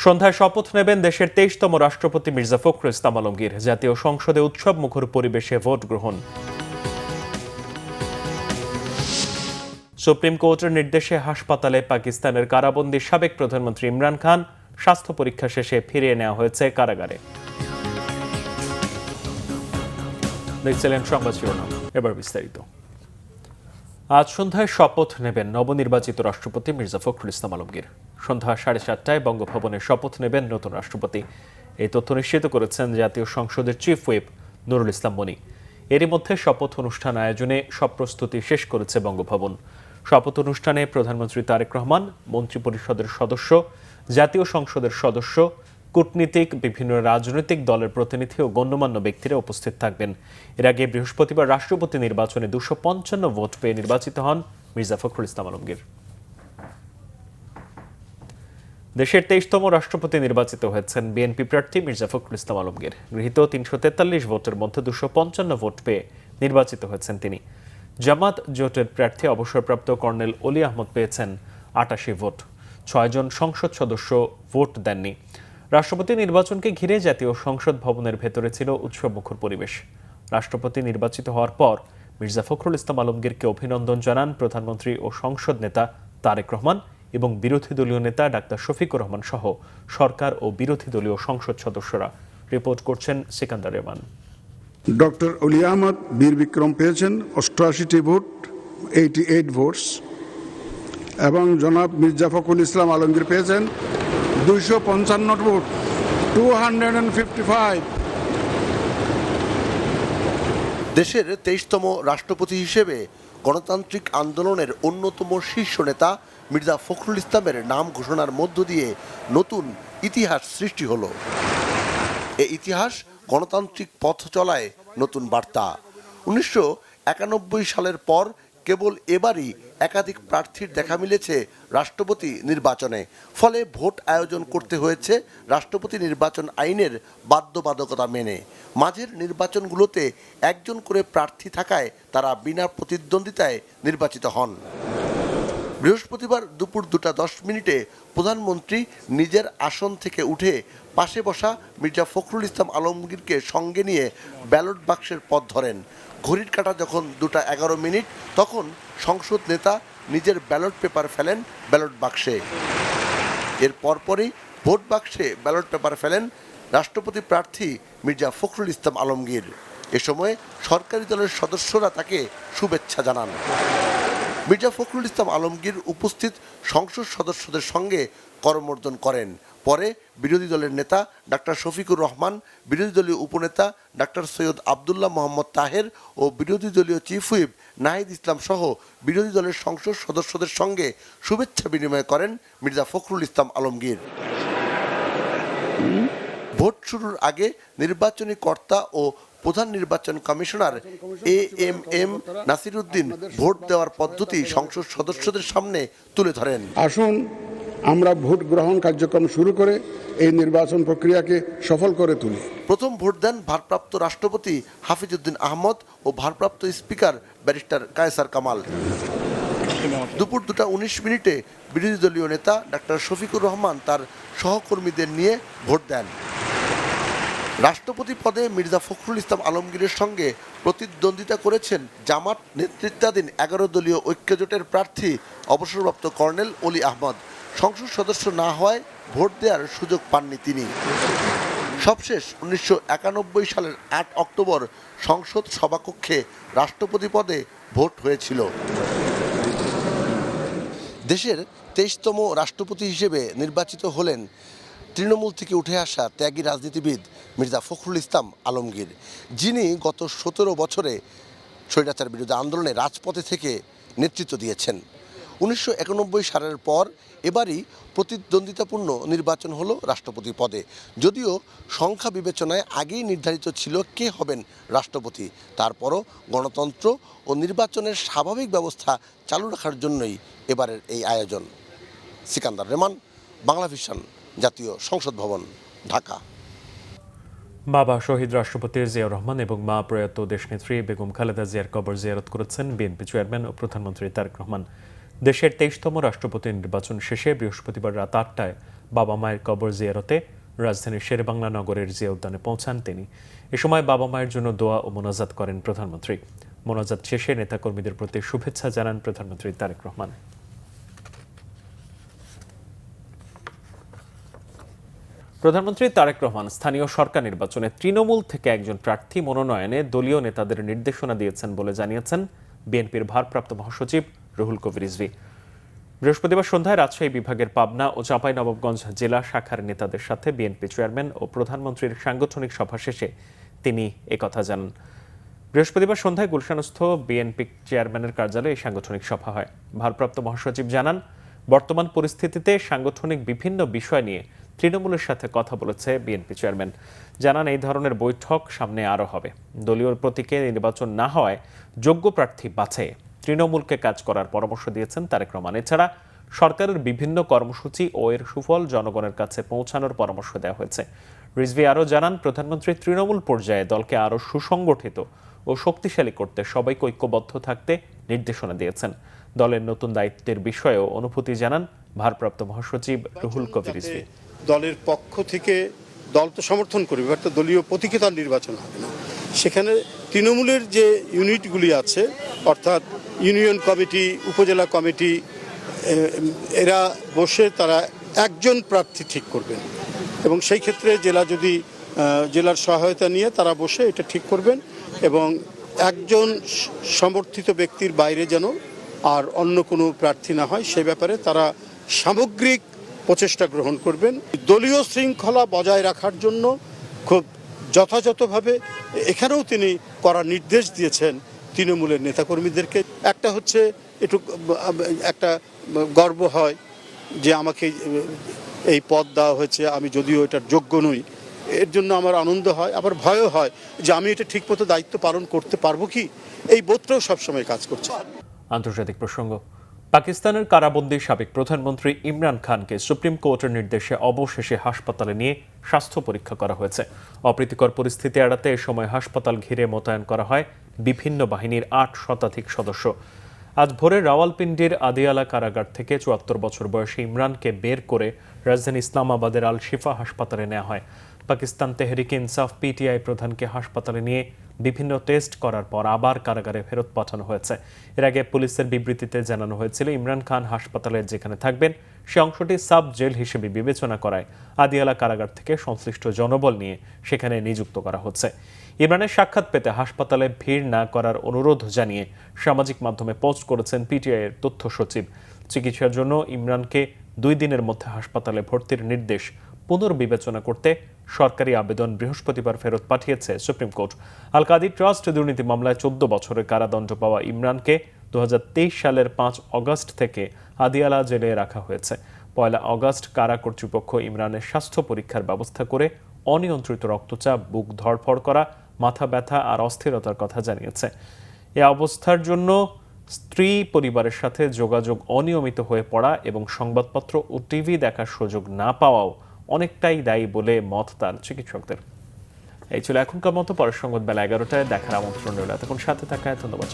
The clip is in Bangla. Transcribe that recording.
সন্ধ্যায় শপথ নেবেন দেশের 23তম রাষ্ট্রপতি মির্জা ফখরুল ইসলাম আলমগীর। জাতীয় সংসদে উৎসব মুখর পরিবেশে ভোট গ্রহণ। সুপ্রিম কোর্টের নির্দেশে হাসপাতালে পাকিস্তানের কারাবন্দী সাবেক প্রধানমন্ত্রী ইমরান খান স্বাস্থ্য পরীক্ষা শেষে ফিরিয়ে নেওয়া হয়েছে কারাগারে। দেখছিলেন সংবাদ শিরোনাম, এবার বিস্তারিত। আজ সন্ধ্যায় শপথ নেবেন নবনির্বাচিত রাষ্ট্রপতি মির্জা ফখরুল ইসলাম আলমগীর। সন্ধ্যা 7:30টায় বঙ্গভবনে শপথ নেবেন নতুন রাষ্ট্রপতি। এই তথ্য নিশ্চিত করেছেন জাতীয় সংসদের চিফ হুইপ নুরুল ইসলাম মনি। এরই মধ্যে শপথ অনুষ্ঠান আয়োজনে সব প্রস্তুতি শেষ করেছে বঙ্গভবন। শপথ অনুষ্ঠানে প্রধানমন্ত্রী তারেক রহমান, মন্ত্রিপরিষদের সদস্য, জাতীয় সংসদের সদস্য, কূটনীতিক, বিভিন্ন রাজনৈতিক দলের প্রতিনিধি ও গণ্যমান্য ব্যক্তিরা উপস্থিত থাকবেন। এর আগে বৃহস্পতিবার রাষ্ট্রপতি নির্বাচনে 255 ভোট পেয়ে নির্বাচিত হন মির্জা ফখরুল ইসলাম আলমগীর। দেশের 23তম রাষ্ট্রপতি নির্বাচিত হয়েছেন বিএনপি প্রার্থী মির্জা ফখরুল ইসলাম আলমগীর। গৃহীত 343 ভোটের মধ্যে 255 ভোট পেয়ে নির্বাচিত হয়েছেন তিনি। জামাত জোটের প্রার্থী অবসরপ্রাপ্ত কর্নেল অলি আহমদ পেয়েছেন 88 ভোট। 6 জন সংসদ সদস্য ভোট দেননি। রাষ্ট্রপতি নির্বাচনকে ঘিরে জাতীয় সংসদ ভবনের ভেতরে ছিল উৎসবমুখর পরিবেশ। রাষ্ট্রপতি নির্বাচিত হওয়ার পর মির্জা ফখরুল ইসলাম আলমগীরকে অভিনন্দন জানান প্রধানমন্ত্রী ও সংসদ নেতা তারেক রহমান এবং বিরোধী দলীয় নেতা ডাক্তার শফিকুর রহমান সহ সরকার ও বিরোধী দলীয় সংসদ সদস্যরা। রিপোর্ট করছেন সিকান্দার রেহমান। ডক্টর অলি আহমদ বীর বিক্রম পেয়েছেন 88টি ভোট, 88 ভোটস, এবং জনাব মির্জা ফখরুল ইসলাম আলমগীর পেয়েছেন 255 ভোট, 255। দেশের 23তম রাষ্ট্রপতি হিসেবে গণতান্ত্রিক আন্দোলনের অন্যতম শীর্ষ নেতা মির্জা ফখরুল ইসলামের নাম ঘোষণার মধ্য দিয়ে নতুন ইতিহাস সৃষ্টি হলো। এই ইতিহাস গণতান্ত্রিক পথ চলায় নতুন বার্তা। 1991 সালের পর কেবল এবারই একাধিক প্রার্থীর দেখা মিলেছে রাষ্ট্রপতি নির্বাচনে। ফলে ভোট আয়োজন করতে হয়েছে রাষ্ট্রপতি নির্বাচন আইনের বাধ্যবাধকতা মেনে। মাঝের নির্বাচনগুলোতে একজন করে প্রার্থী থাকায় তারা বিনা প্রতিদ্বন্দ্বিতায় নির্বাচিত হন। বৃহস্পতিবার দুপুর 2:10 প্রধানমন্ত্রী নিজের আসন থেকে উঠে পাশে বসা মির্জা ফখরুল ইসলাম আলমগীরকে সঙ্গে নিয়ে ব্যালট বাক্সের পথ ধরেন। ঘড়ির কাঁটা যখন 2:11 তখন সংসদ নেতা নিজের ব্যালট পেপার ফেলেন ব্যালট বাক্সে। এর পরপরই ভোট বাক্সে ব্যালট পেপার ফেলেন রাষ্ট্রপতি প্রার্থী মির্জা ফখরুল ইসলাম আলমগীর। এ সময় সরকারি দলের সদস্যরা তাকে শুভেচ্ছা জানান। মির্জা ফখরুল ইসলাম আলমগীর উপস্থিত সংসদ সদস্যদের সঙ্গে করমর্দন করেন। পরে বিরোধী দলের নেতা ডাক্তার শফিকুর রহমান, বিরোধী দলীয় উপনেতা ডাক্তার সৈয়দ আবদুল্লাহ মোহাম্মদ তাহের ও বিরোধী দলীয় চিফ হুইপ নাহিদ ইসলাম সহ বিরোধী দলের সংসদ সদস্যদের সঙ্গে শুভেচ্ছা বিনিময় করেন মির্জা ফখরুল ইসলাম আলমগীর। ভোট শুরুর আগে নির্বাচনী কর্তা ও প্রধান নির্বাচন কমিশনার এএমএম নাসিরউদ্দিন ভোট দেওয়ার পদ্ধতি সংসদ সদস্যদের সামনে তুলে ধরেন। আসুন আমরা ভোট গ্রহণ কার্যক্রম শুরু করে এই নির্বাচন প্রক্রিয়াকে সফল করে তুলি। প্রথম ভোট দেন ভারপ্রাপ্ত রাষ্ট্রপতি হাফিজউদ্দিন আহমদ ও ভারপ্রাপ্ত স্পিকার ব্যারিস্টার কায়সার কামাল। দুপুর 2:19 বিরোধী দলীয় নেতা ডাক্তার শফিকুর রহমান তার সহকর্মীদের নিয়ে ভোট দেন। রাষ্ট্রপতি পদে মির্জা ফখরুল ইসলাম আলমগীরের সঙ্গে প্রতিদ্বন্দ্বিতা করেছেন জামাত নেতৃত্বাধীন 11 দলীয় ঐক্যজোটের প্রার্থী অবসরপ্রাপ্ত কর্নেল অলি আহমদ। সংসদ সদস্য না হওয়ায় ভোট দেওয়ার সুযোগ পাননি তিনি। সবশেষ 1991 সালের 8 অক্টোবর সংসদ সভাকক্ষে রাষ্ট্রপতি পদে ভোট হয়েছিল। দেশের 23তম রাষ্ট্রপতি হিসেবে নির্বাচিত হলেন তৃণমূল থেকে উঠে আসা ত্যাগী রাজনীতিবিদ মির্জা ফখরুল ইসলাম আলমগীর, যিনি গত 17 বছরে স্বৈরাচার বিরোধী আন্দোলনে রাজপথে থেকে নেতৃত্ব দিয়েছেন। 1991 সালের পর এবারই প্রতিদ্বন্দ্বিতাপূর্ণ নির্বাচন হলো রাষ্ট্রপতি পদে। যদিও সংখ্যা বিবেচনায় আগেই নির্ধারিত ছিল কে হবেন রাষ্ট্রপতি, তারপরও গণতন্ত্র ও নির্বাচনের স্বাভাবিক ব্যবস্থা চালু রাখার জন্যই এবারের এই আয়োজন। সিকান্দার রেহমান, বাংলা ভিশন, জাতীয় সংসদ ভবন, ঢাকা। বাবা শহীদ রাষ্ট্রপতি জিয়াউর রহমান এবং মা প্রয়াত দেশনেত্রী বেগম খালেদা জিয়ার কবর জিয়ারত করেছেন বিএনপি চেয়ারম্যান ও প্রধানমন্ত্রী তারেক রহমান। দেশের 23তম রাষ্ট্রপতি নির্বাচন শেষে বৃহস্পতিবার রাত 8টায় বাবা মায়ের কবর জিয়ারতে রাজধানীর শেরেবাংলা নগরের জিয়া উদ্যানে পৌঁছান তিনি। এ সময় বাবা মায়ের জন্য দোয়া ও মোনাজাত করেন প্রধানমন্ত্রী। মোনাজাত শেষে নেতাকর্মীদের প্রতি শুভেচ্ছা জানান প্রধানমন্ত্রী তারেক রহমান। প্রধানমন্ত্রী তারেক রহমান স্থানীয় সরকার নির্বাচনে তৃণমূল থেকে একজন প্রার্থী মনোনয়নে দলীয় নেতাদের নির্দেশনা দিয়েছেন বলে জানিয়েছেন বিএনপির ভারপ্রাপ্ত মহাসচিব রুহুল কবির রিজভী। বৃহস্পতিবার সন্ধ্যায় রাজশাহী বিভাগের পাবনা ও চাঁপাইনবাবগঞ্জ জেলা শাখার নেতাদের সাথে বিএনপি চেয়ারম্যান ও প্রধানমন্ত্রীর সাংগঠনিক সভা শেষে তিনি একথা জানান। বৃহস্পতিবার সন্ধ্যায় গুলশানস্থ বিএনপি চেয়ারম্যানের কার্যালয়ে এই সাংগঠনিক সভা হয়। ভারপ্রাপ্ত মহাসচিব জানান, বর্তমান পরিস্থিতিতে সাংগঠনিক বিভিন্ন বিষয় নিয়ে তৃণমূলের সাথে কথা বলেছে বিএনপি চেয়ারম্যান। জানান, এই ধরনের বৈঠক সামনে আরও হবে। দলীয় প্রতীকে নির্বাচন না হওয়ায় যোগ্য প্রার্থী বাছাইয়ে তৃণমূলকে কাজ করার পরামর্শ দিয়েছেন তারেক রহমান। এছাড়া সরকারের বিভিন্ন কর্মসূচি ও এর সুফল জনগণের কাছে পৌঁছানোর পরামর্শ দেওয়া হয়েছে। রিজভী আরও জানান, প্রধানমন্ত্রী তৃণমূল পর্যায়ে দলকে আরও সুসংগঠিত ও শক্তিশালী করতে সবাইকে ঐক্যবদ্ধ থাকতে নির্দেশনা দিয়েছেন। দলের নতুন দায়িত্বের বিষয়েও অনুভূতি জানান ভারপ্রাপ্ত মহাসচিব রুহুল কবির রিজভী। দলের পক্ষ থেকে দল তো সমর্থন করবে, একটা দলীয় প্রতীকে তার নির্বাচন হবে না। সেখানে তৃণমূলের যে ইউনিটগুলি আছে, অর্থাৎ ইউনিয়ন কমিটি, উপজেলা কমিটি, এরা বসে তারা একজন প্রার্থী ঠিক করবেন এবং সেই ক্ষেত্রে জেলার সহায়তা নিয়ে তারা বসে এটা ঠিক করবেন এবং একজন সমর্থিত ব্যক্তির বাইরে যেন আর অন্য কোনো প্রার্থী না হয় সে ব্যাপারে তারা সামগ্রিক প্রচেষ্টা গ্রহণ করবেন। দলীয় শৃঙ্খলা বজায় রাখার জন্য খুব যথাযথভাবে এখানেও তিনি করার নির্দেশ দিয়েছেন তৃণমূলের নেতাকর্মীদেরকে। একটা হচ্ছে একটা গর্ব হয় যে আমাকে এই পদ দেওয়া হয়েছে, আমি যদিও এটার যোগ্য নই, এর জন্য আমার আনন্দ হয়, আবার ভয়ও হয় যে আমি এটা ঠিকমতো দায়িত্ব পালন করতে পারবো কি, এই বোধটাও সবসময় কাজ করছে। আন্তর্জাতিক প্রসঙ্গ। পাকিস্তানের কারাবন্দী সাবেক প্রধানমন্ত্রী ইমরান খানকে সুপ্রিম কোর্টের নির্দেশে অবশেষে হাসপাতালে নিয়ে স্বাস্থ্য পরীক্ষা করা হয়েছে। অপ্রীতিকর পরিস্থিতি এড়াতে এ সময় হাসপাতাল ঘিরে মোতায়েন করা হয় বিভিন্ন বাহিনীর ৮ শতাধিক সদস্য। আজ ভোরে রাওয়ালপিন্ডির আদিয়ালা কারাগার থেকে ৭৪ বছর বয়সী ইমরানকে বের করে রাজধানী ইসলামাবাদের আল শিফা হাসপাতালে নেওয়া হয়। পাকিস্তান তেহরিকে ইনসাফ পিটিআই প্রধানকে হাসপাতালে নিয়ে বিভিন্ন টেস্ট করার পর আবার কারাগারে ফেরত পাঠানো হয়েছে। এর আগে পুলিশের বিবৃতিতে জানানো হয়েছিল, ইমরান খান হাসপাতালে যেখানে থাকবেন সে অংশটি সাব জেল হিসেবে বিবেচনা করায় আদিয়ালা কারাগার থেকে সংশ্লিষ্ট জনবল নিয়ে সেখানে নিযুক্ত করা হচ্ছে। ইমরানের সাক্ষাৎ পেতে হাসপাতালে ভিড় না করার অনুরোধ জানিয়ে সামাজিক মাধ্যমে পোস্ট করেছেন পিটিআইয়ের তথ্য সচিব। চিকিৎসার জন্য ইমরানকে ২ দিনের মধ্যে হাসপাতালে ভর্তির নির্দেশ পুনর্বিবেচনা করতে সরকারি আবেদন বৃহস্পতিবার ফেরত পাঠিয়েছে সুপ্রিম কোর্ট। আল কাদির ট্রাস্ট দুর্নীতি মামলায় ১৪ বছরের কারাদণ্ড পাওয়া ইমরানকে ২০২৩ সালের ৫ অগস্ট থেকে আদিয়ালা জেলে রাখা হয়েছে। ১ অগস্ট কারা কর্তৃপক্ষ ইমরানের স্বাস্থ্য পরীক্ষার ব্যবস্থা করে অনিয়ন্ত্রিত রক্তচাপ, বুক ধড়ফড় করা, মাথা ব্যথা আর অস্থিরতার কথা জানিয়েছে। এ অবস্থার জন্য স্ত্রী, পরিবারের সাথে যোগাযোগ অনিয়মিত হয়ে পড়া এবং সংবাদপত্র ও টিভি দেখার সুযোগ না পাওয়াও অনেকটাই দায়ী বলে মত তার চিকিৎসকদের। এই ছিল এখনকার মতো। পরের সংবাদ বেলা ১১টায় দেখার আমন্ত্রণ রইল। তখন সাথে থাকায় ধন্যবাদ।